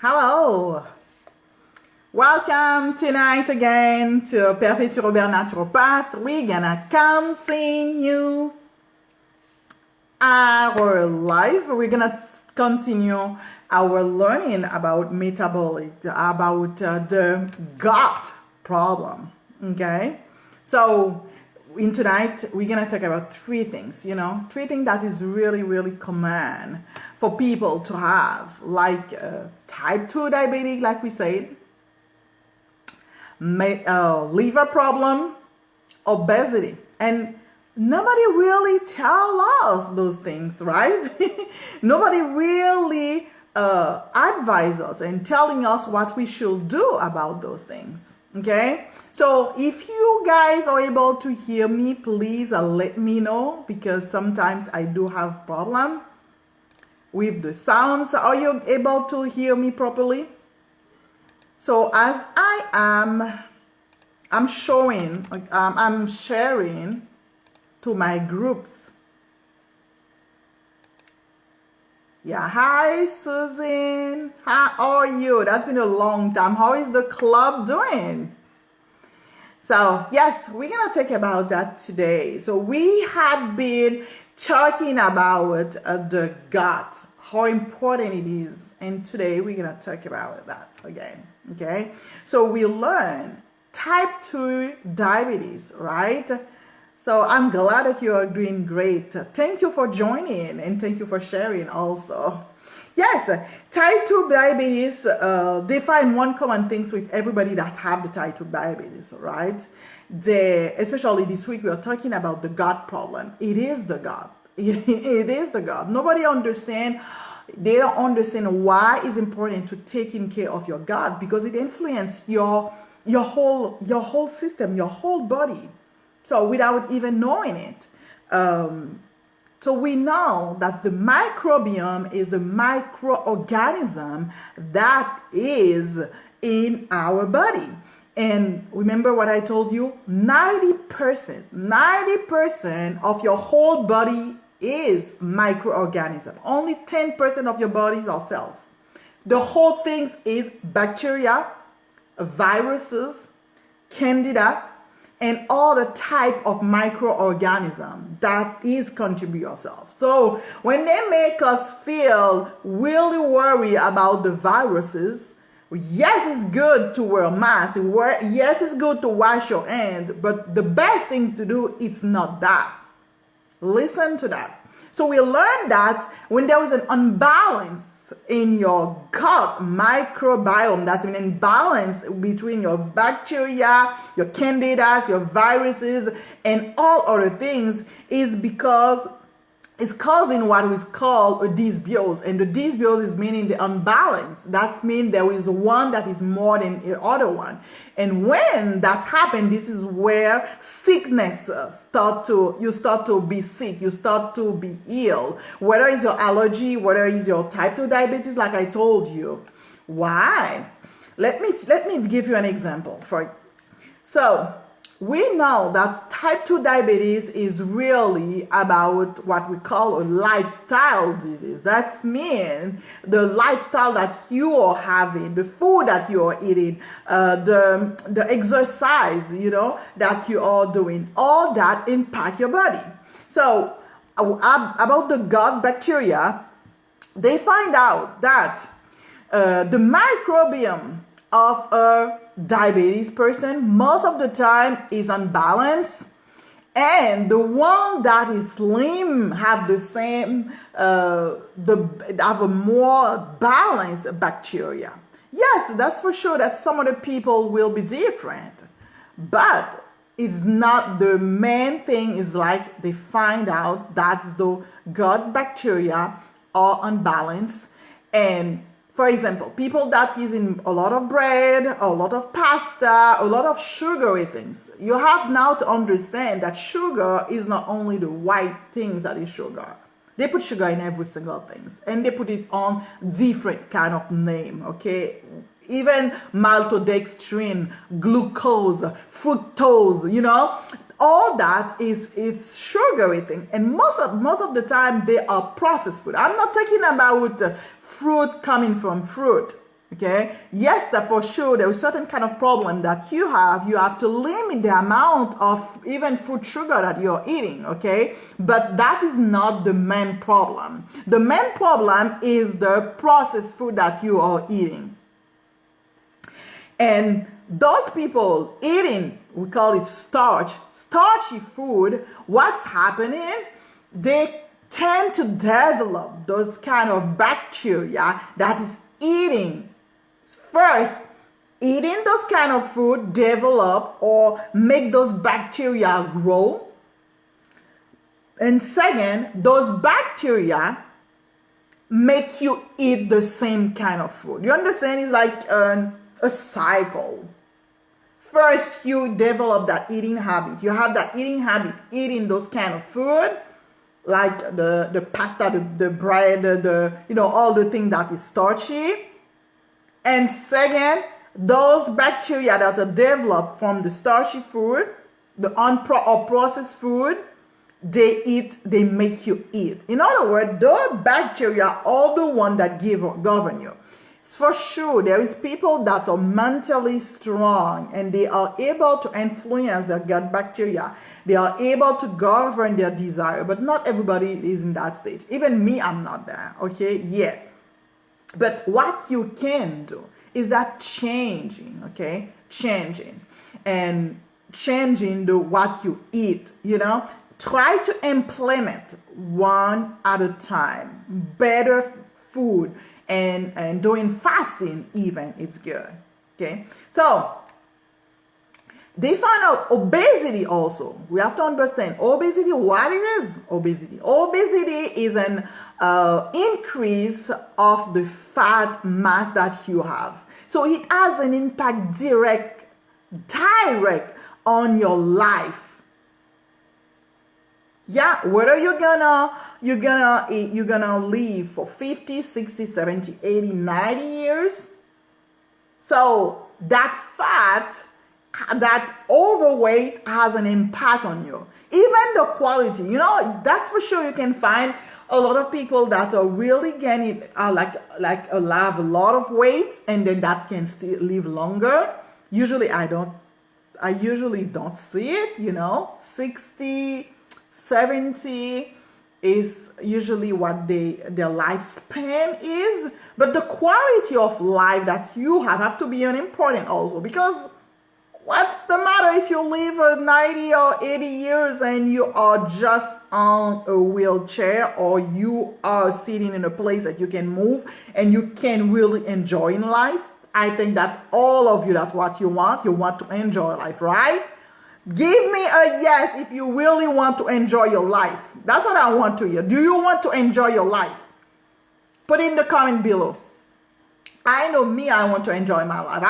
Hello, welcome tonight again to Perpetue Robert Naturopath. We're gonna continue our life. We're gonna continue our learning about metabolic, about the gut problem. Okay, so in tonight we're gonna talk about three things. Three things that is really common for people to have, like type 2 diabetes, like we said, liver problem, obesity, and nobody really tell us those things, right? Nobody really advise us and telling us what we should do about those things. Okay, so if you guys are able to hear me, please let me know, because sometimes I do have problem with the sounds. Are you able to hear me properly? So as I'm sharing to my groups. Yeah, hi Susan, how are you? That's been a long time. How is the club doing? So yes, we're gonna talk about that today. So we had been talking about the gut, how important it is, and today we're gonna talk about that again. Okay, so we learn type 2 diabetes, right? So I'm glad that you are doing great. Thank you for joining and thank you for sharing also. Yes, type 2 diabetes, they find one common things with everybody that have the type 2 diabetes, right? Especially this week, we are talking about the gut problem. It is the gut. It is the gut. Nobody understand. They don't understand why it's important to taking care of your gut, because it influences your whole system, your whole body. So without even knowing it. So we know that the microbiome is the microorganism that is in our body. And remember what I told you? 90% of your whole body is microorganism. Only 10% of your bodies are cells. The whole thing is bacteria, viruses, candida, and all the type of microorganism that is contribute yourself. So when they make us feel really worried about the viruses, yes, it's good to wear a mask. Yes, it's good to wash your hands, but the best thing to do is not that. Listen to that. So we learned that when there is an imbalance in your gut microbiome, that's an imbalance between your bacteria, your candidas, your viruses, and all other things, is because it's causing what is called a dysbiose. And the dysbiose is meaning the unbalance. That means there is one that is more than the other one. And when that happens, this is where sickness you start to be sick, you start to be ill. Whether it's your allergy, whether it's your type 2 diabetes, like I told you. Why? Let me give you an example. So we know that type 2 diabetes is really about what we call a lifestyle disease. That means the lifestyle that you are having, the food that you are eating, the exercise, that you are doing, all that impact your body. So about the gut bacteria, they find out that the microbiome of a diabetes person most of the time is unbalanced, and the one that is slim have the same have a more balanced bacteria. Yes, that's for sure that some of the people will be different, but it's not the main thing. Is like they find out that the gut bacteria are unbalanced. And for example, people that using a lot of bread, a lot of pasta, a lot of sugary things. You have now to understand that sugar is not only the white things that is sugar. They put sugar in every single thing, and they put it on different kind of name, okay? Even maltodextrin, glucose, fructose, all that it's sugary thing, and most of the time they are processed food. I'm not talking about fruit coming from fruit. Okay, yes, that for sure there is certain kind of problem that you have to limit the amount of even fruit sugar that you're eating, okay? But that is not the main problem. The main problem is the processed food that you are eating. And those people eating, we call it starchy food, what's happening? They tend to develop those kind of bacteria that is eating. First, eating those kind of food develop or make those bacteria grow. And second, those bacteria make you eat the same kind of food. You understand? It's like a cycle. First, you develop that eating habit. You have that eating habit, eating those kind of food, like the pasta, the bread, all the things that is starchy. And second, those bacteria that are developed from the starchy food, the processed food, they make you eat. In other words, those bacteria are the one that govern you. For sure, there is people that are mentally strong and they are able to influence their gut bacteria. They are able to govern their desire, but not everybody is in that stage. Even me, I'm not there, okay, yet. But what you can do is that changing, okay? Changing what you eat, Try to implement one at a time. Better food and doing fasting even, it's good, okay? So, they found out obesity also. We have to understand obesity, what it is. Obesity is an increase of the fat mass that you have. So it has an impact direct on your life. Yeah, whether you're gonna live for 50, 60, 70, 80, 90 years. So that fat, that overweight has an impact on you. Even the quality, that's for sure. You can find a lot of people that are really gaining, have a lot of weight, and then that can still live longer. Usually I usually don't see it, 60, 70 is usually what their lifespan is. But the quality of life that you have to be important also, because what's the matter if you live 90 or 80 years and you are just on a wheelchair, or you are sitting in a place that you can move and you can really enjoy in life? I think that all of you, that's what you want. You want to enjoy life, right? Give me a yes if you really want to enjoy your life. That's what I want to hear. Do you want to enjoy your life? Put in the comment below. I know me, I want to enjoy my life.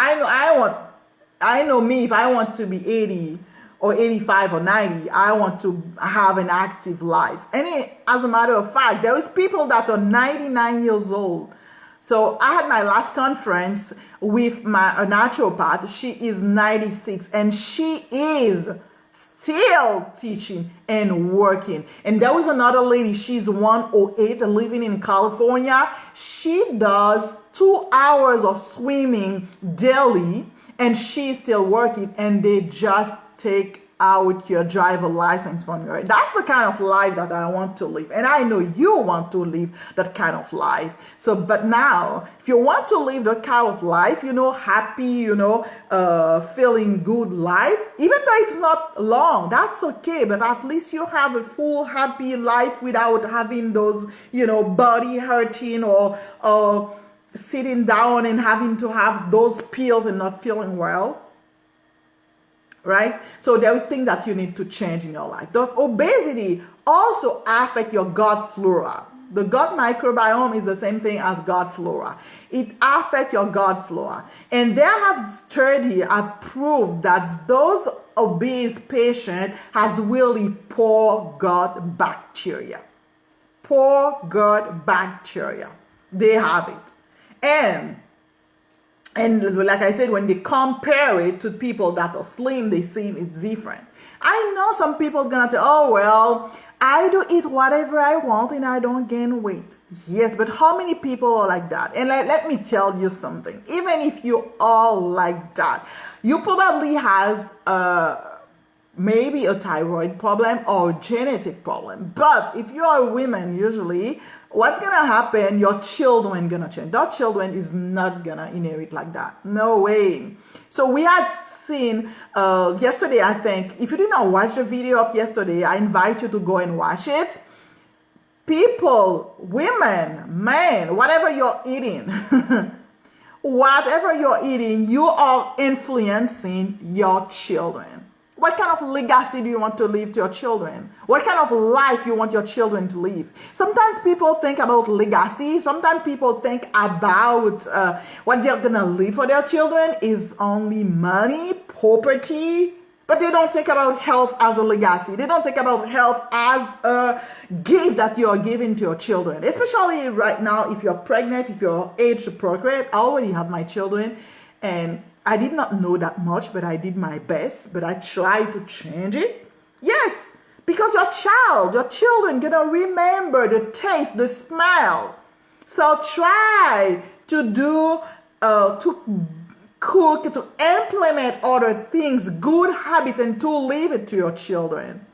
I know me, if I want to be 80 or 85 or 90, I want to have an active life. And as a matter of fact, there is people that are 99 years old. So I had my last conference with a naturopath. She is 96 and she is still teaching and working. And there was another lady, she's 108, living in California. She does 2 hours of swimming daily and she's still working, and they just take out your driver license from you. That's the kind of life that I want to live, and I know you want to live that kind of life. So, but now, if you want to live that kind of life, happy, feeling good life, even though it's not long, that's okay. But at least you have a full, happy life without having those, body hurting or sitting down and having to have those pills and not feeling well. Right? So there is things that you need to change in your life. Does obesity also affect your gut flora? The gut microbiome is the same thing as gut flora. It affects your gut flora. And there have studies have proved that those obese patients has really poor gut bacteria. Poor gut bacteria. They have it. And like I said, when they compare it to people that are slim, they see it's different. I know some people gonna say, oh, well, I do eat whatever I want and I don't gain weight. Yes, but how many people are like that? And let me tell you something. Even if you are like that, you probably has maybe a thyroid problem or a genetic problem. But if you are a woman, usually, what's gonna happen? Your children gonna change. That children is not gonna inherit like that. No way. So we had seen yesterday, I think. If you did not watch the video of yesterday, I invite you to go and watch it. People, women, men, whatever you're eating, whatever you're eating, you are influencing your children. What kind of legacy do you want to leave to your children? What kind of life you want your children to live? Sometimes people think about legacy. Sometimes people think about what they're going to leave for their children is only money, property, but they don't think about health as a legacy. They don't think about health as a gift that you are giving to your children. Especially right now, if you're pregnant, if you're aged to procreate. I already have my children, and I did not know that much, but I did my best. But I tried to change it. Yes, because your children gonna remember the taste, the smell. So try to do, to cook, to implement other things, good habits, and to leave it to your children.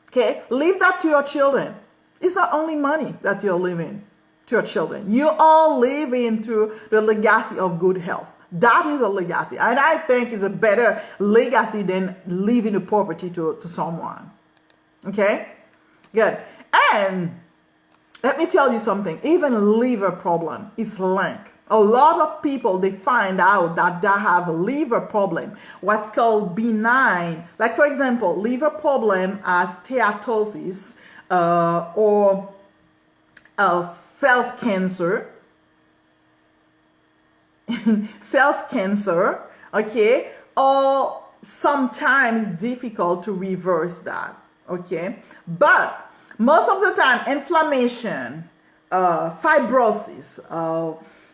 Okay, leave that to your children. It's not only money that you're leaving to your children. You are living through the legacy of good health. That is a legacy. And I think it's a better legacy than leaving a property to someone. Okay? Good. And let me tell you something. Even liver problem is linked. A lot of people, they find out that they have a liver problem, what's called benign. Like, for example, liver problem as steatosis or cell cancer. Cells cancer, okay, or sometimes it's difficult to reverse that, okay, but most of the time inflammation, fibrosis,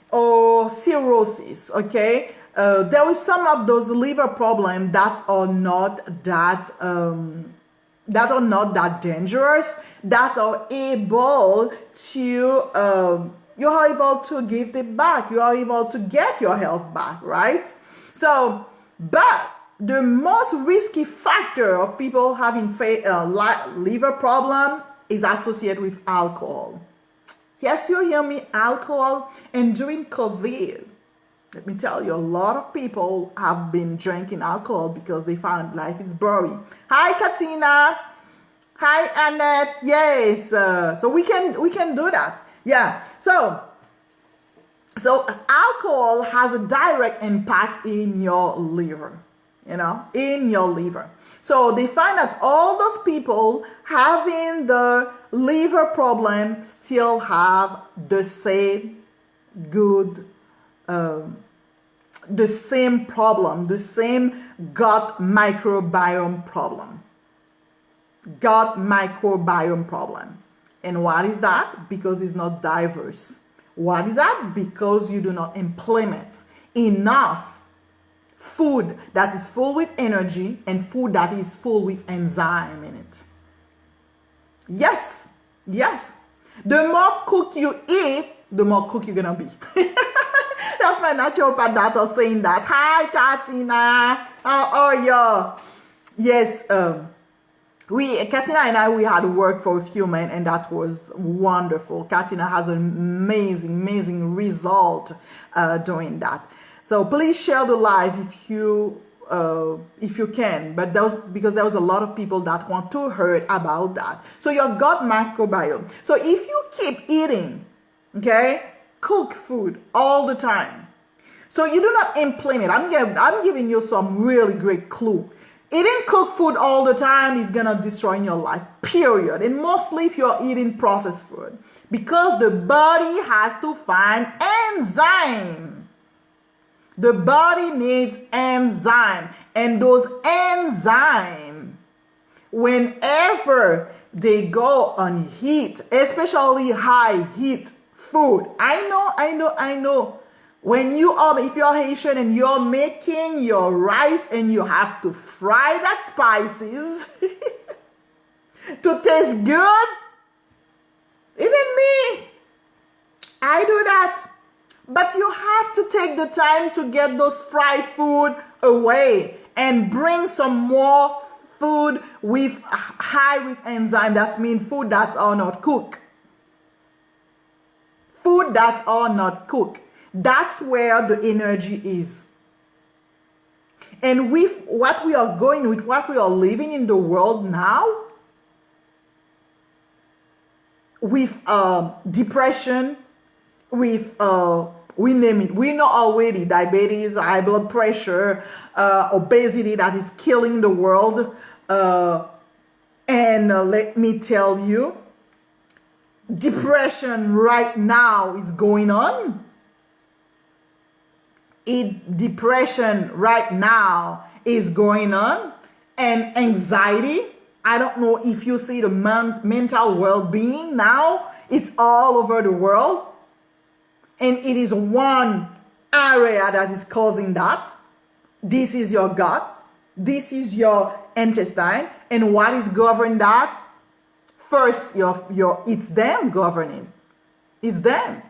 or cirrhosis, okay, there is some of those liver problems that are not that dangerous, that are able to you are able to give it back. You are able to get your health back, right? So, but the most risky factor of people having liver problem is associated with alcohol. Yes, you hear me, alcohol. And during COVID, let me tell you, a lot of people have been drinking alcohol because they found life is boring. Hi, Katina. Hi, Annette. Yes, so we can do that. Yeah, so alcohol has a direct impact in your liver, in your liver. So they find that all those people having the liver problem still have the same the same problem, the same gut microbiome problem. Gut microbiome problem. And what is that? Because it's not diverse. What is that? Because you do not implement enough food that is full with energy and food that is full with enzyme in it. Yes, yes. The more cook you eat, the more cook you're gonna be. That's my naturopath doctor saying that. Hi, Katina. How are you? Yes, Katina and I, we had worked for a few months, and that was wonderful. Katina has an amazing result doing that. So please share the live if you can. But because there was a lot of people that want to hear about that. So your gut microbiome. So if you keep eating, okay, cook food all the time, so you do not implement. I'm giving you some really great clue. Eating cooked food all the time is going to destroy your life, period. And mostly if you're eating processed food. Because the body has to find enzyme. The body needs enzyme. And those enzymes, whenever they go on heat, especially high heat food. I know. When you are, if you're Haitian and you're making your rice and you have to fry that spices to taste good, even me, I do that. But you have to take the time to get those fried food away and bring some more food with high with enzyme. That means food that's all not cooked. Food that's all not cooked. That's where the energy is. And with what we are going, with what we are living in the world now, with depression, with we name it, we know already diabetes, high blood pressure, obesity that is killing the world. And let me tell you, depression right now is going on. Depression right now is going on, and anxiety. I don't know if you see the mental well-being now. It's all over the world, and it is one area that is causing that. This is your gut. This is your intestine, and what is governing that? First, it's them governing. It's them.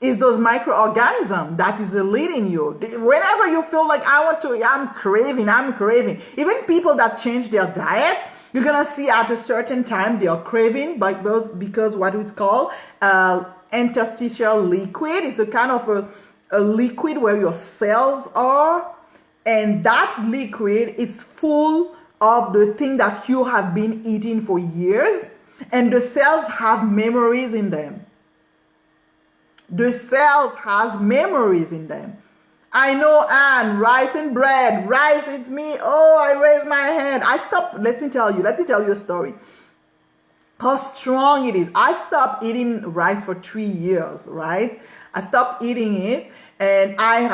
It's those microorganisms that is leading you. Whenever you feel like I'm craving. Even people that change their diet, you're gonna see at a certain time they are craving, because what it's called interstitial liquid. It's a kind of a liquid where your cells are, and that liquid is full of the thing that you have been eating for years, and the cells have memories in them. The cells has memories in them. I know, Anne, rice and bread. Rice, it's me. Oh, I raised my hand. I stopped. Let me tell you a story. How strong it is. I stopped eating rice for 3 years, right? I stopped eating it, and I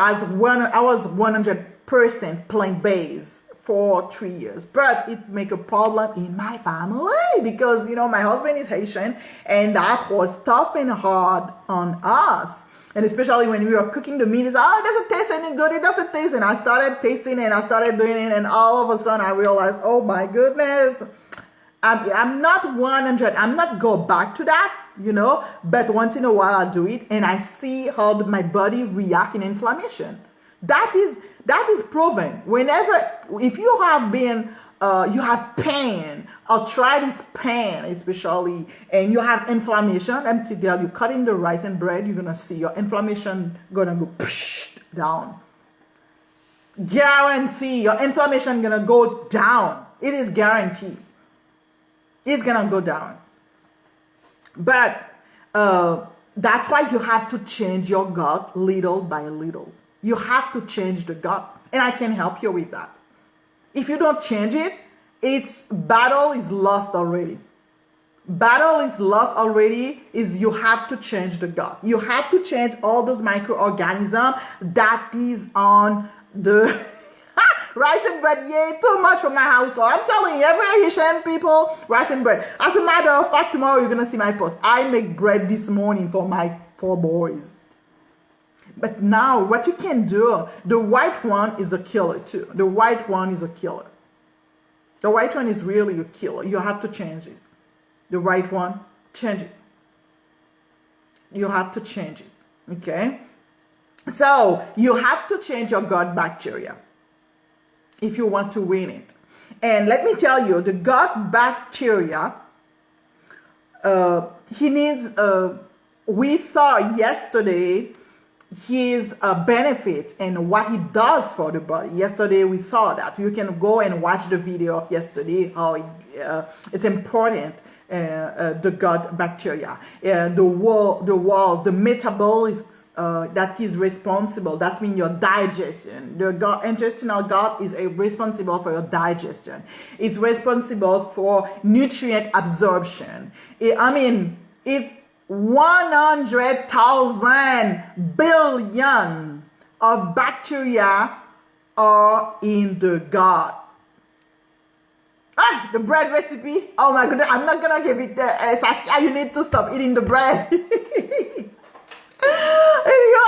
was 100% plant-based for 3 years, but it's make a problem in my family because my husband is Haitian, and that was tough and hard on us. And especially when we were cooking the meat, it's it doesn't taste any good. It doesn't taste. And I started tasting it, and I started doing it, and all of a sudden I realized, oh my goodness, I'm not 100. I'm not go back to that, But once in a while I do it, and I see how my body react in inflammation. That is proven. If you have been, you have pain, arthritis pain especially, and you have inflammation, I'm telling you, cutting the rice and bread, you're going to see your inflammation going to go down. Guarantee your inflammation going to go down. It is guaranteed. It's going to go down. But that's why you have to change your gut little by little. You have to change the gut, and I can help you with that. If you don't change it, battle is lost already. Battle is lost already. You have to change the gut. You have to change all those microorganisms that is on the rice and bread. Yeah, too much for my household. I'm telling you, every Haitian people, rice and bread. As a matter of fact, tomorrow you're gonna see my post. I make bread this morning for my 4 boys. But now, what you can do, the white one is the killer too. The white one is a killer. The white one is really a killer. You have to change it. The white one, change it. You have to change it, okay? So, you have to change your gut bacteria if you want to win it. And let me tell you, the gut bacteria, we saw yesterday his benefits and what he does for the body. Yesterday we saw that. You can go and watch the video of yesterday, how it's important, the gut bacteria, the metabolism that is responsible. That means your digestion. The intestinal gut is responsible for your digestion. It's responsible for nutrient absorption. It's 100,000 billion of bacteria are in the gut. The bread recipe. Oh my goodness, I'm not gonna give it. Saskia, you need to stop eating the bread. If you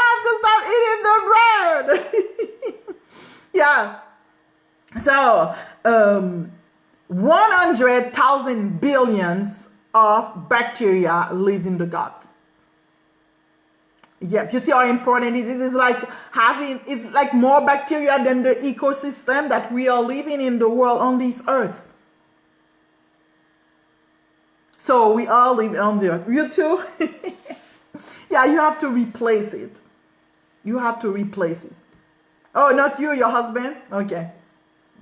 100,000 billions of bacteria lives in the gut. Yep, you see how important it is? It's like it's like more bacteria than the ecosystem that we are living in the world on this earth. So we all live on the earth. You too? Yeah, you have to replace it. You have to replace it. Oh, not you, your husband? Okay.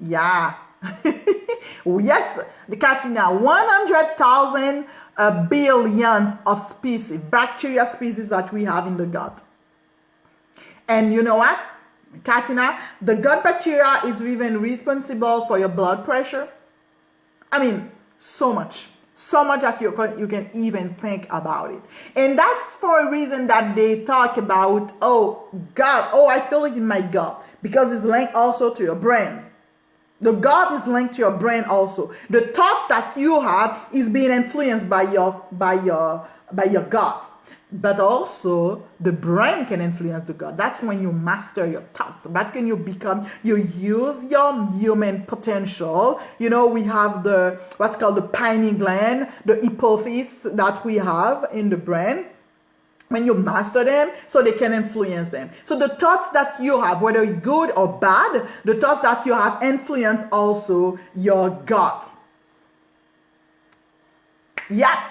Yeah. Yes, the Katina, 100,000 billions of species, bacteria species that we have in the gut. And you know what, Katina, the gut bacteria is even responsible for your blood pressure. I mean, so much that you can even think about it. And that's for a reason that they talk about, oh, gut, oh, I feel it in my gut, because it's linked also to your brain. The gut is linked to your brain also. The thought that you have is being influenced by your gut. But also the brain can influence the gut. That's when you master your thoughts. That's when you use your human potential. You know, we have what's called the pineal gland, the hypophysis that we have in the brain. When you master them, so they can influence them. So the thoughts that you have, whether good or bad, the thoughts that you have influence also your gut. Yeah.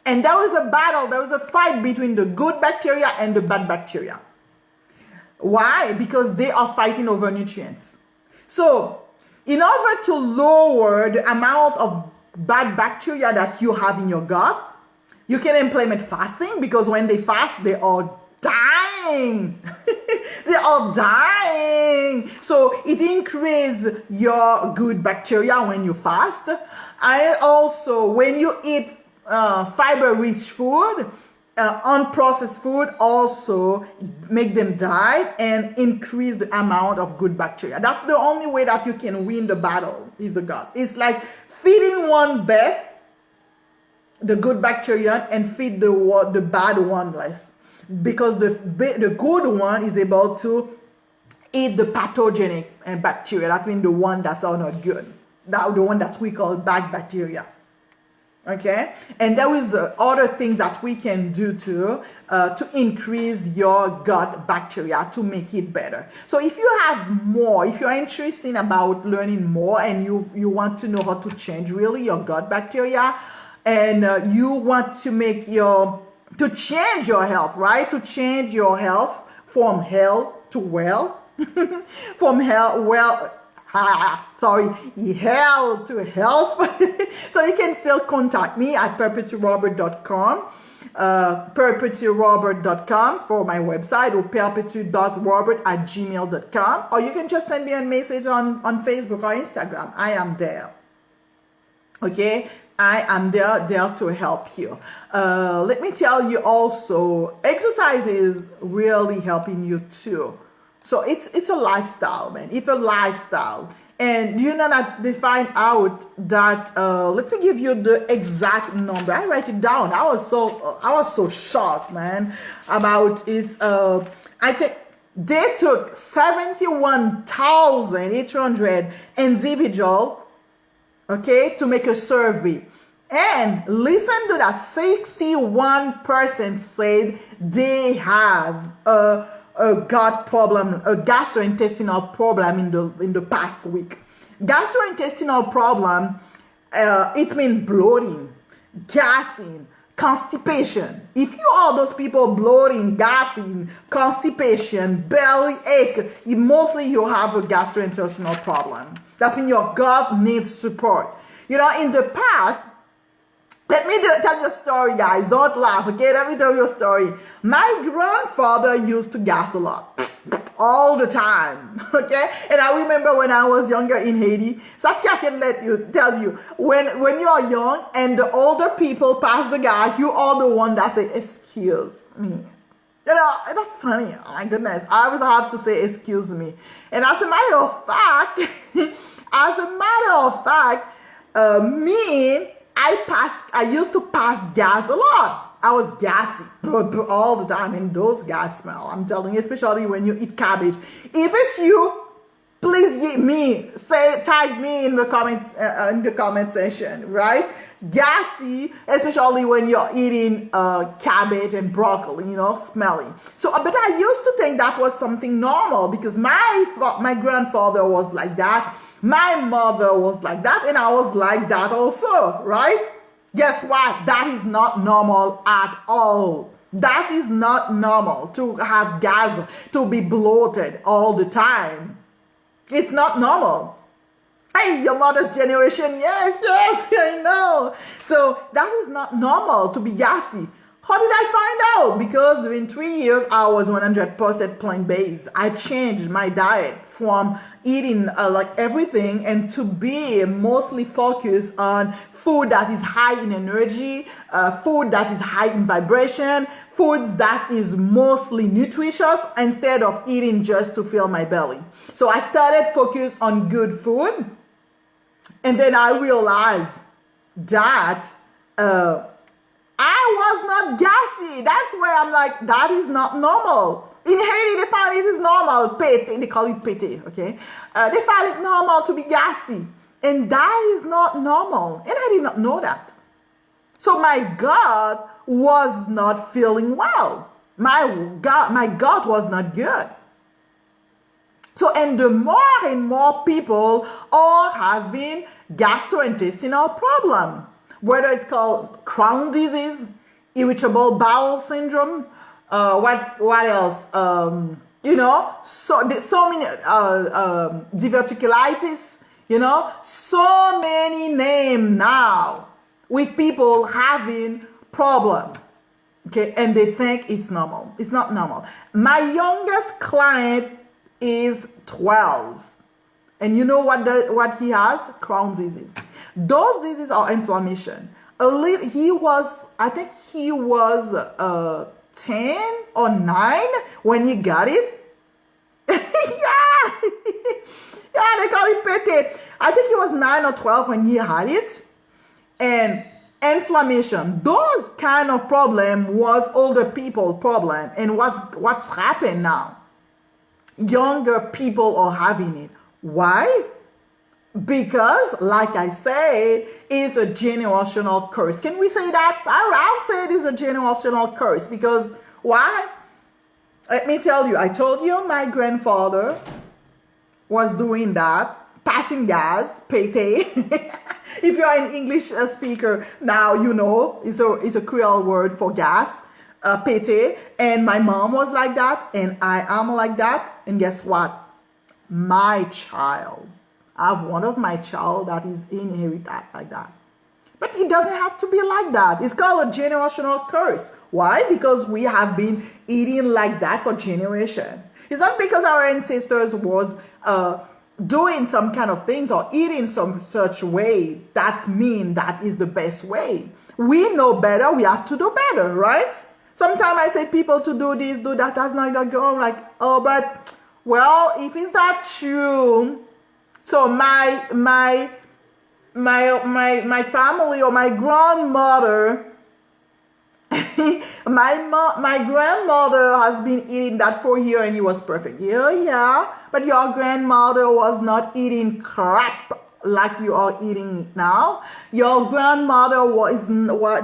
And there was a battle, there was a fight between the good bacteria and the bad bacteria. Why? Because they are fighting over nutrients. So in order to lower the amount of bad bacteria that you have in your gut, you can implement fasting, because when they fast, they are dying. They are dying. So it increases your good bacteria when you fast. And also, when you eat fiber-rich food, unprocessed food also make them die and increase the amount of good bacteria. That's the only way that you can win the battle with the gut. It's like feeding one bear the good bacteria and feed the bad one less, because the good one is able to eat the pathogenic bacteria. That means the one that's are not good, the one that we call bad bacteria. Okay, and there is other things that we can do to increase your gut bacteria to make it better. So if you have more, if you're interested about learning more and you want to know how to change really your gut bacteria, and you want to change your health, right? To change your health from health to wealth, from health to health. So you can still contact me at perpetuerobert.com, perpetuerobert.com for my website, or perpetue.robert@gmail.com, or you can just send me a message on Facebook or Instagram. I am there. Okay, I am there to help you. Let me tell you also, exercise is really helping you too. So it's a lifestyle, man. It's a lifestyle. And you know that they find out that, let me give you the exact number. I write it down. I was so shocked, man, about it. I think they took 71,800 individuals, okay, to make a survey. And listen to that, 61% said they have a gut problem, a gastrointestinal problem in the past week. Gastrointestinal problem, it means bloating, gassing, constipation. If you are those people bloating, gassing, constipation, belly ache, mostly you have a gastrointestinal problem. That means your gut needs support. You know, in the past, let me tell you a story, guys. Don't laugh, okay? Let me tell you a story. My grandfather used to gas a lot, all the time, okay? And I remember when I was younger in Haiti, Saskia can tell you, when you are young and the older people pass the gas, you are the one that say, excuse me. You know, that's funny. Oh my goodness. I always have to say, excuse me. And as a matter of fact, I used to pass gas a lot. I was gassy all the time, and those gas smell. I'm telling you, especially when you eat cabbage. If it's you, Please give me, tag me in the comment section, right? Gassy, especially when you're eating cabbage and broccoli, smelly. So, but I used to think that was something normal because my grandfather was like that, my mother was like that, and I was like that also, right? Guess what? That is not normal at all. That is not normal to have gas, to be bloated all the time. It's not normal. Hey, your mother's generation, yes, I know. So that is not normal to be gassy. How did I find out? Because during 3 years, I was 100% plant-based. I changed my diet from eating like everything and to be mostly focused on food that is high in energy, food that is high in vibration, foods that is mostly nutritious instead of eating just to fill my belly. So I started focus on good food, and then I realized that I was not gassy. That's where I'm like, that is not normal. In Haiti, they find it is normal. Pete, they call it pete, okay? They find it normal to be gassy. And that is not normal. And I did not know that. So my gut was not feeling well. My gut was not good. So, and the more and more people are having gastrointestinal problem, whether it's called Crohn's disease, irritable bowel syndrome, what else? So many diverticulitis, so many names now with people having problem. Okay, and they think it's normal. It's not normal. My youngest client is 12. And you know what he has? Crohn's disease. Those diseases are inflammation. I think he was 10 or 9 when he got it. Yeah, they call it pete. I think he was 9 or 12 when he had it. And inflammation, those kind of problem was older people problem. And what's happened now? Younger people are having it. Why? Because, like I said, it's a generational curse. Can we say that? I would say it is a generational curse. Because why? Let me tell you. I told you my grandfather was doing that, passing gas, pete. If you're an English speaker, now you know it's a Creole word for gas, pete. And my mom was like that, and I am like that. And guess what? My child, I have one of my child that is inherit that like that. But it doesn't have to be like that. It's called a generational curse. Why? Because we have been eating like that for generations. It's not because our ancestors was doing some kind of things or eating some such way that mean that is the best way. We know better. We have to do better, right? Sometimes I say people to do this, do that. That's not go. I'm like, oh, but well, if it's not true, so my family or my grandmother, my grandmother has been eating that for years and it was perfect. Yeah, but your grandmother was not eating crap like you are eating it now. Your grandmother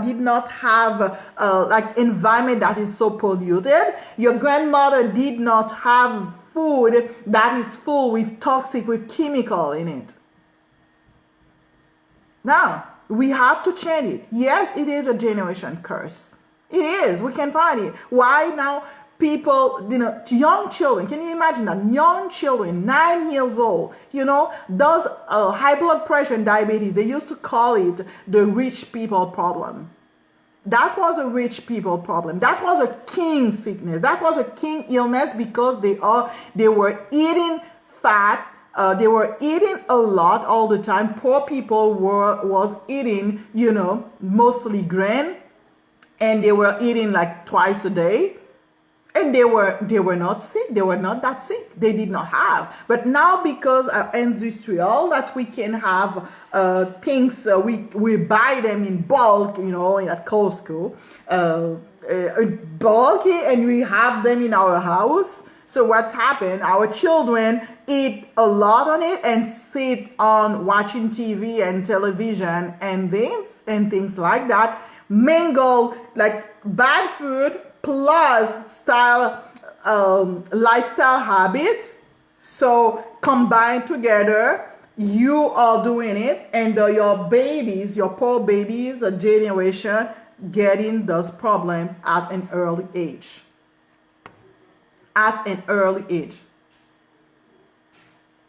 did not have like environment that is so polluted. Your grandmother did not have food that is full with toxic, with chemical in it. Now, we have to change it. Yes, it is a generation curse. It is. We can find it. Why now? People, young children, can you imagine that? Young children, 9 years old, those high blood pressure and diabetes, they used to call it the rich people problem. That was a rich people problem. That was a king sickness. That was a king illness because they were eating fat. They were eating a lot all the time. Poor people was eating, mostly grain, and they were eating like twice a day. And they were not sick. They were not that sick. They did not have. But now because industrial that we can have things, we buy them in bulk, at Costco, bulky, and we have them in our house. So what's happened? Our children eat a lot on it and sit on watching TV and television and things like that. Mingle like bad food plus lifestyle habit. So combined together, you are doing it, and your babies, your poor babies, the generation, getting those problems at an early age. At an early age.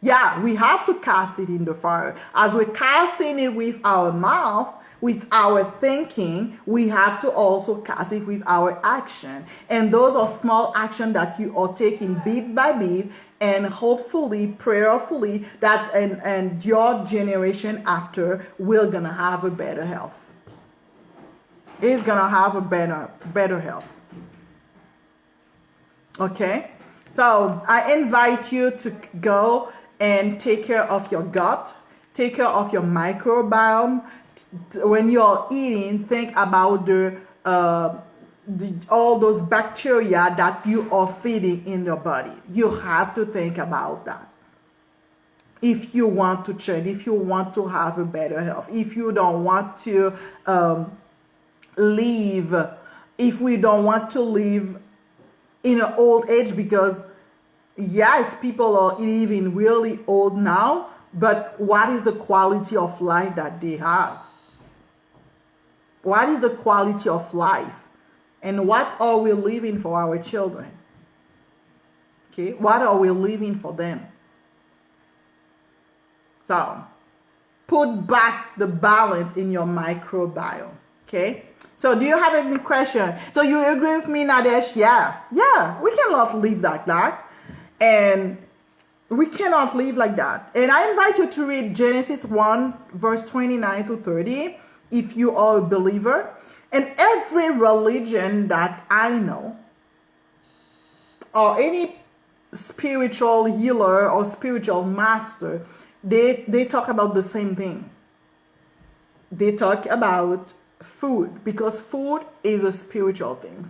Yeah, we have to cast it in the fire. As we're casting it with our mouth, with our thinking, we have to also cast it with our action. And those are small actions that you are taking bit by bit, and hopefully, prayerfully, that and your generation after will gonna have a better health. Is gonna have a better health. Okay, so I invite you to go and take care of your gut, take care of your microbiome. When you're eating, think about all those bacteria that you are feeding in your body. You have to think about that. If you want to change, if you want to have a better health, if you don't want to live, if we don't want to live in an old age, because yes, people are living really old now, but what is the quality of life that they have? What is the quality of life? And what are we leaving for our children? Okay, what are we leaving for them? So, put back the balance in your microbiome. Okay? So, do you have any question? So, you agree with me, Nadesh? Yeah, we cannot live like that. And we cannot live like that. And I invite you to read Genesis 1, verse 29 to 30, if you are a believer. And every religion that I know, or any spiritual healer or spiritual master, they talk about the same thing. They talk about food, because food is a spiritual thing.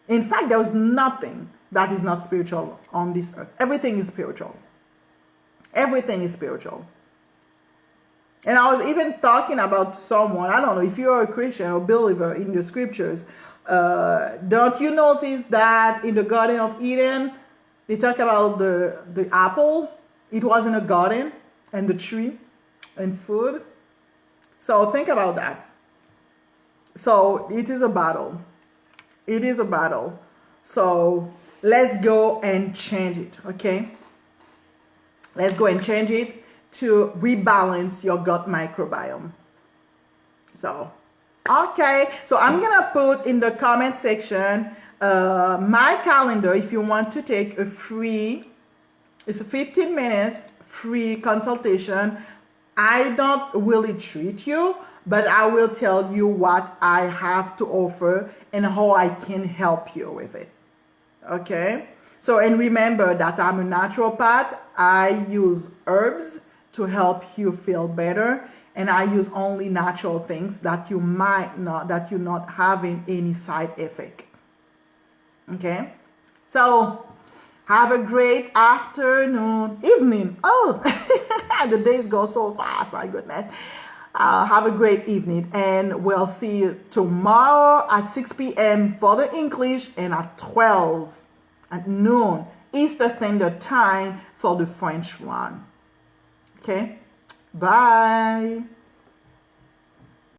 In fact, there is nothing that is not spiritual on this earth. Everything is spiritual. Everything is spiritual. And I was even talking about someone, I don't know if you're a Christian or believer in the scriptures, don't you notice that in the Garden of Eden, they talk about the apple? It was in a garden, and the tree, and food. So think about that. So it is a battle. It is a battle. So let's go and change it, okay? Let's go and change it to rebalance your gut microbiome. So, okay. So I'm going to put in the comment section my calendar if you want to take a free, it's a 15 minutes free consultation. I don't really treat you, but I will tell you what I have to offer and how I can help you with it. Okay? So, and remember that I'm a naturopath. I use herbs to help you feel better, and I use only natural things that you might not, that you're not having any side effect. Okay? So, have a great afternoon, evening. Oh, the days go so fast, my goodness. Have a great evening, and we'll see you tomorrow at 6 p.m. for the English, and at 12 at noon Eastern Standard Time for the French one. Okay? Bye.